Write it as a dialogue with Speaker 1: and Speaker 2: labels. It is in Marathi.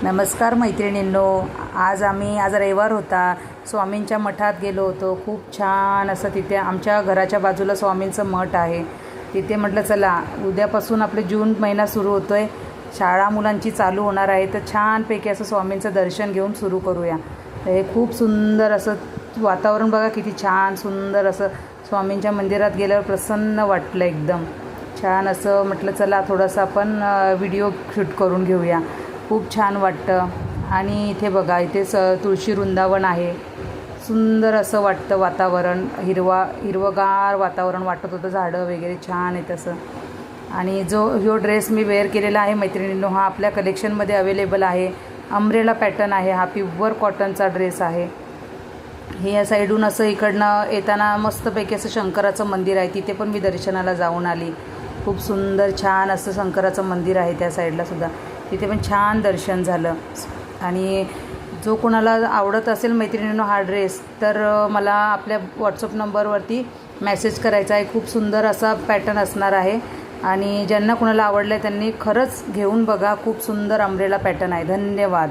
Speaker 1: नमस्कार मैत्रिणींनो, आज रविवार होता, स्वामींच्या मठात गेलो होतो। खूप छान असं तिथे आमच्या घराच्या बाजूला स्वामींचं मठ आहे। तिथे म्हटलं चला उद्यापासून आपले जून महिना सुरू होतोय, शाळा मुलांची चालू होणार आहे, तर छानपैकी असं स्वामींचं दर्शन घेऊन सुरू करूया। तर हे खूप सुंदर असं वातावरण बघा, किती छान सुंदर असं स्वामींच्या मंदिरात गेल्यावर प्रसन्न वाटलं एकदम छान असं। म्हटलं चला थोडंसं आपण व्हिडिओ शूट करून घेऊया, खूप छान वाटतं। आणि इथे बघा, इथे तुळशी वृंदावन आहे, सुंदर असं वाटतं वातावरण, हिरवगार वातावरण वाटत होतं, झाडं वगैरे छान आहे तसं। आणि ह्यो ड्रेस मी वेअर केलेला आहे मैत्रिणींनो, हा आपल्या कलेक्शनमध्ये अवेलेबल आहे। अम्ब्रेला पॅटर्न आहे, हा प्युअर कॉटनचा ड्रेस आहे। हे या साईडून असं इकडनं येताना मस्तपैकी असं शंकराचं मंदिर आहे, तिथे पण मी दर्शनाला जाऊन आली। खूप सुंदर छान असं शंकराचं मंदिर आहे त्या साईडला सुद्धा, तिथे पण छान दर्शन झालं। आणि जो कोणाला आवडत असेल मैत्रिणींनो हा ड्रेस, तर मला आपल्या व्हॉट्सअप नंबरवरती मेसेज करायचा आहे। खूप सुंदर असा पॅटर्न असणार आहे, आणि ज्यांना कोणाला आवडलं आहे त्यांनी खरंच घेऊन बघा, खूप सुंदर अम्ब्रेला पॅटर्न आहे। धन्यवाद।